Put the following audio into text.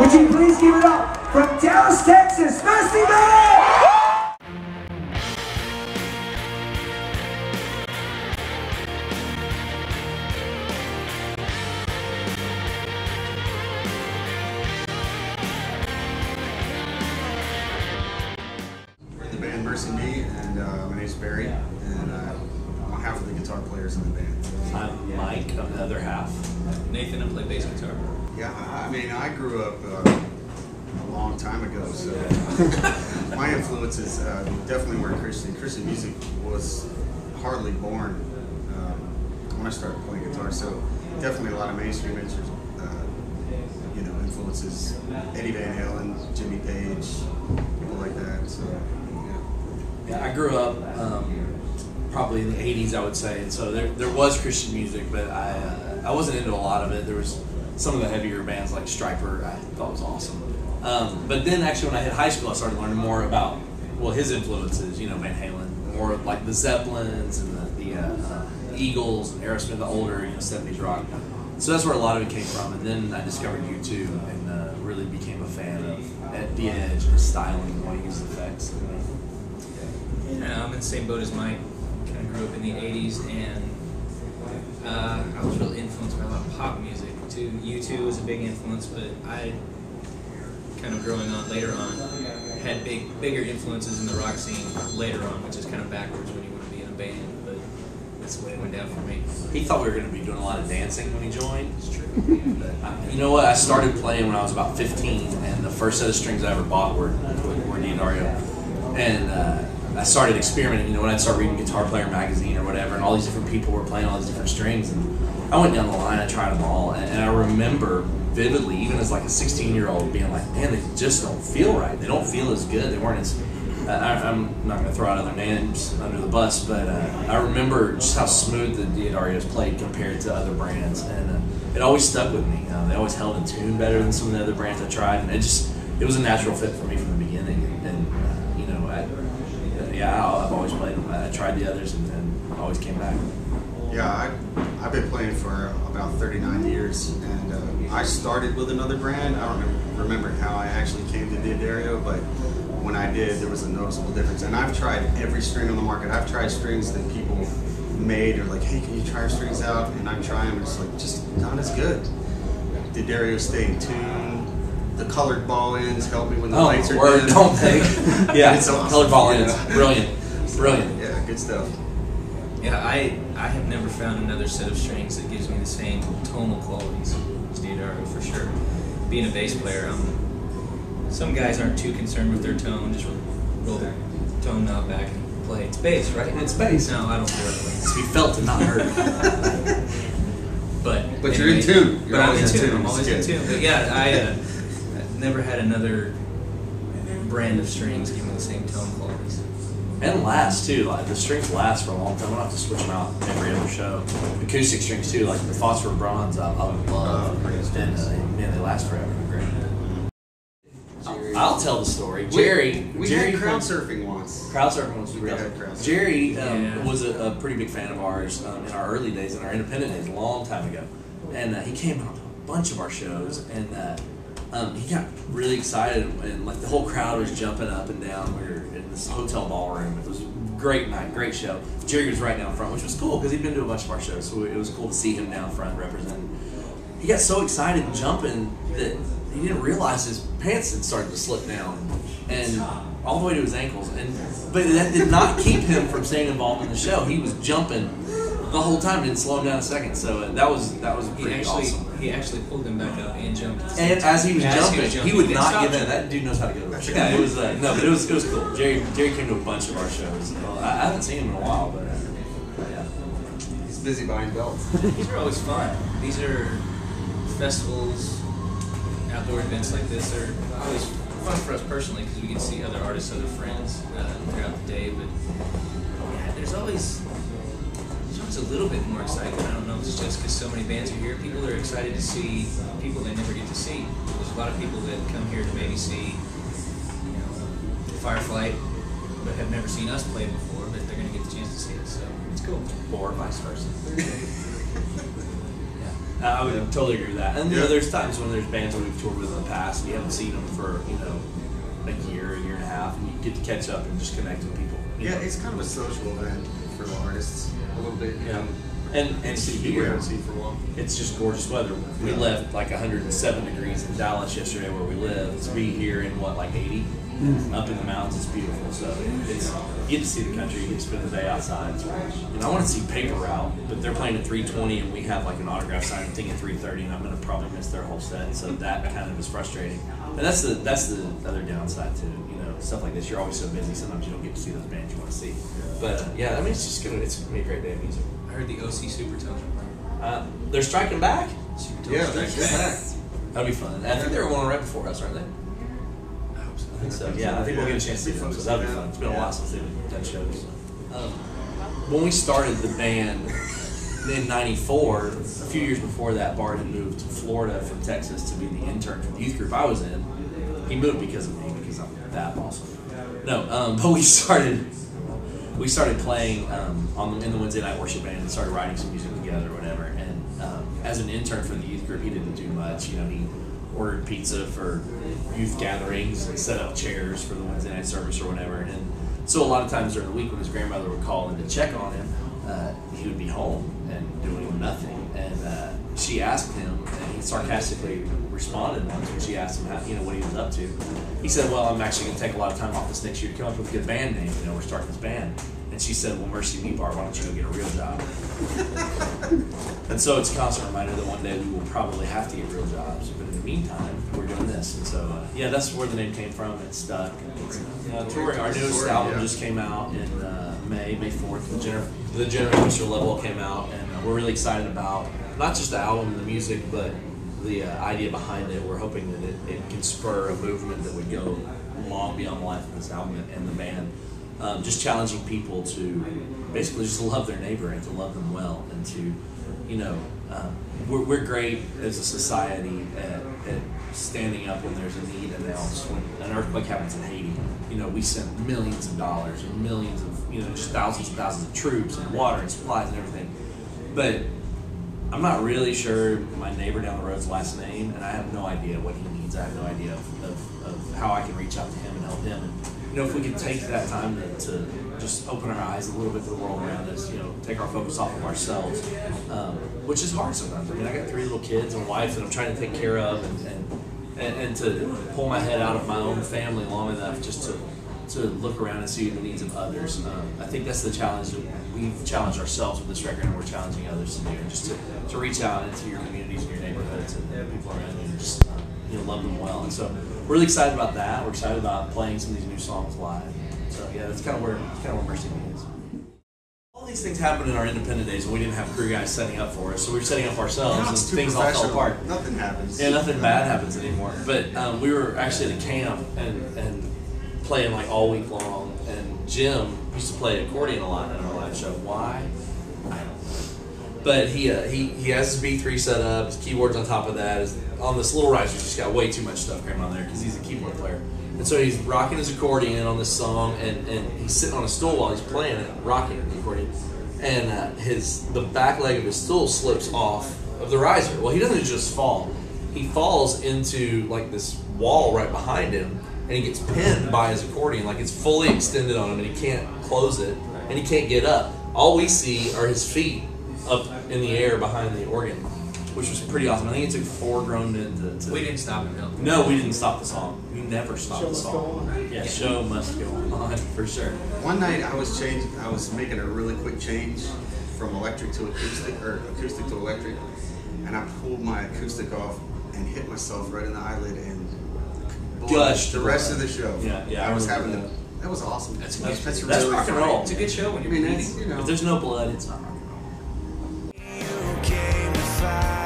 Would you please give it up from Dallas, Texas, MercyMe! The band MercyMe, and my name's Barry, and I'm half of the guitar players in the band. I'm Mike, I'm the other half. Nathan, I play bass guitar. Yeah, I mean, I grew up a long time ago, so my influences definitely weren't Christian. Christian music was hardly born when I started playing guitar, so definitely a lot of mainstream influences. Eddie Van Halen, Jimmy Page, people like that. So yeah, I grew up probably in the 80s, I would say, and so there was Christian music, but I wasn't into a lot of it. There was some of the heavier bands like Stryper I thought was awesome. But then actually when I hit high school, I started learning more about, well, his influences, Van Halen, more like the Zeppelins and the Eagles and Aerosmith, the older 70s rock. So that's where a lot of it came from. And then I discovered U2 and really became a fan of At the Edge and the styling and the way he used effects. Yeah, I'm in the same boat as Mike. Kind of grew up in the 80s, and I was really influenced by a lot of pop music too. U2 was a big influence, but I kind of growing on later on had bigger influences in the rock scene later on, which is kind of backwards when you want to be in a band, but that's the way it went down for me. He thought we were going to be doing a lot of dancing when he joined. It's true. But, you know what? I started playing when I was about 15, and the first set of strings I ever bought were Dario. And I started experimenting, when I'd start reading Guitar Player magazine or whatever, and all these different people were playing all these different strings, and I went down the line, I tried them all, and I remember vividly, even as like a 16-year-old, being like, man, they just don't feel right. They don't feel as good. They weren't as, I'm not going to throw out other names under the bus, but I remember just how smooth the Diodarios played compared to other brands, and it always stuck with me. They always held in tune better than some of the other brands I tried, and it was a natural fit for me from the beginning, and I've always played them. I tried the others and always came back. yeah, I've been playing for about 39 years, and I started with another brand. I don't remember how I actually came to Diodario, but when I did, there was a noticeable difference. And I've tried every string on the market. I've tried strings that people made, or like, hey, can you try our strings out? And I'm trying them, and it's like, just not as good. Diodario stay in tune. The colored ball ends help me when the lights are dim. Don't they? Yeah, It's awesome. colored ball ends. Brilliant. Brilliant. Yeah, good stuff. Yeah, I have never found another set of strings that gives me the same tonal qualities as Diodario, for sure. Being a bass player, some guys aren't too concerned with their tone, just roll their tone knob back and play. It's bass, right? It's bass. No, I don't feel that way. It's to be felt and not heard. But You're in tune. But I'm in tune. I'm It's always in good. tune. But yeah, I never had another brand of strings give me the same tone qualities. And last too, like the strings last for a long time. I don't have to switch them out every other show. Acoustic strings too, like the phosphor bronze, I love. And man, they last forever. Great. I'll tell the story. Jerry had crowd surfing once. Crowd surfing was We real. had crowd surfing. Jerry Yeah. was a pretty big fan of ours in our early days, in our independent days, a long time ago. And he came out to a bunch of our shows, and he got really excited, and like the whole crowd was jumping up and down. We were in this hotel ballroom. It was a great night, great show. Jerry was right down front, which was cool because he'd been to a bunch of our shows, so it was cool to see him down front representing. He got so excited and jumping that he didn't realize his pants had started to slip down, and all the way to his ankles. But that did not keep him from staying involved in the show. He was jumping the whole time, didn't slow him down a second. So that was pretty awesome. He actually pulled him back up and jumped. And as he was jumping, he would not stop give in. jumping. That dude knows how to go. Yeah, it was but it was cool. Jerry came to a bunch of our shows. Well, I haven't seen him in a while, but yeah. He's busy buying belts. These are always fun. These are festivals, outdoor events like this are always fun for us personally because we get to see other artists, other friends throughout the day. But yeah, there's always a little bit more excitement. I don't know if it's just because so many bands are here. People are excited to see people they never get to see. There's a lot of people that come here to maybe see, Fireflight, but have never seen us play before, but they're going to get the chance to see us. So it's cool. Or vice versa. Yeah. I would totally agree with that. And you know, there's times when there's bands that we've toured with in the past, and you haven't seen them for a year and a half, and you get to catch up and just connect with people. Yeah, it's kind of a social event for the artists a little bit. Yeah. And see here, it's just gorgeous weather. We left like 107 degrees in Dallas yesterday where we live. To be here in what, like 80? Up in the mountains, it's beautiful. So you get to see the country, you get to spend the day outside. I want to see Paper Route, but they're playing at 3:20 and we have like an autograph signing thing at 3:30, and I'm going to probably miss their whole set. So that kind of is frustrating. And that's the other downside too. Stuff like this, you're always so busy. Sometimes you don't get to see those bands you want to see. But yeah, I mean, it's gonna be a great day of music. I heard the OC Supertones are playing. They're striking back. Yeah, they're back. That'll be fun. I think they were one right before us, aren't they? I hope so. I think so. Yeah, I think we'll get a chance to see them. So that'll be fun. It's been a while since they've done shows. When we started the band in '94, a few years before that, Bart had moved to Florida from Texas to be the intern for the youth group I was in. He moved because of me, because I'm that awesome. No, but we started playing in the Wednesday night worship band and started writing some music together or whatever. And as an intern for the youth group, he didn't do much. He ordered pizza for youth gatherings and set up chairs for the Wednesday night service or whatever. And so a lot of times during the week when his grandmother would call in to check on him, he would be home and doing nothing. And she asked him, and he sarcastically responded once when she asked him what he was up to. He said, well, I'm actually going to take a lot of time off this next year to come up with a good band name. We're starting this band. And she said, well, MercyMe, Bart, why don't you go get a real job? And so it's a constant reminder that one day we will probably have to get real jobs. But in the meantime, we're doing this. And so, that's where the name came from. It stuck. Touring. Our newest album just came out in May 4th. The Generational Level came out. And we're really excited about not just the album and the music, but the idea behind it. We're hoping that it can spur a movement that would go long beyond the life of this album and the band. Just challenging people to basically just love their neighbor and to love them well, and to, we're great as a society at standing up when there's a need announced. When an earthquake happens in Haiti, we send millions of dollars and millions of, just thousands and thousands of troops and water and supplies and everything. But I'm not really sure my neighbor down the road's last name, and I have no idea what he needs. I have no idea of how I can reach out to him and help him. And, if we could take that time to just open our eyes a little bit to the world around us, take our focus off of ourselves, which is hard sometimes. I mean, I got 3 little kids and a wife that I'm trying to take care of, and to pull my head out of my own family long enough just to look around and see the needs of others. I think that's the challenge that we've challenged ourselves with this record, and we're challenging others to do, just to reach out into your communities and your neighborhoods and people around you and just love them well. And so we're really excited about that. We're excited about playing some of these new songs live. So yeah, that's kind of where MercyMe is. All these things happened in our independent days when we didn't have crew guys setting up for us, so we were setting up ourselves, and things all fell apart. Nothing happens. Yeah, nothing bad happens anymore. But we were actually at a camp and playing like all week long, and Jim used to play accordion a lot in our live show. Why? I don't know. But he has his B3 set up, his keyboard's on top of that. On this little riser, he's just got way too much stuff crammed on there because he's a keyboard player. And so he's rocking his accordion on this song, and he's sitting on a stool while he's playing it, rocking the accordion. And the back leg of his stool slips off of the riser. Well, he doesn't just fall. He falls into like this wall right behind him, and he gets pinned by his accordion, like it's fully extended on him, and he can't close it, and he can't get up. All we see are his feet up in the air behind the organ, which was pretty awesome. I think it took 4 grown men to... We didn't stop him, no. No, we didn't stop the song. We never stopped the song. Yeah, show must go on, for sure. One night I was making a really quick change from electric to acoustic, or acoustic to electric, and I pulled my acoustic off and hit myself right in the eyeyelid and Gushed the rest of the show. Yeah, I was having that was awesome. That's really rock and roll. It's a good show when you're bleeding. If there's no blood, it's not rock and roll. You came to find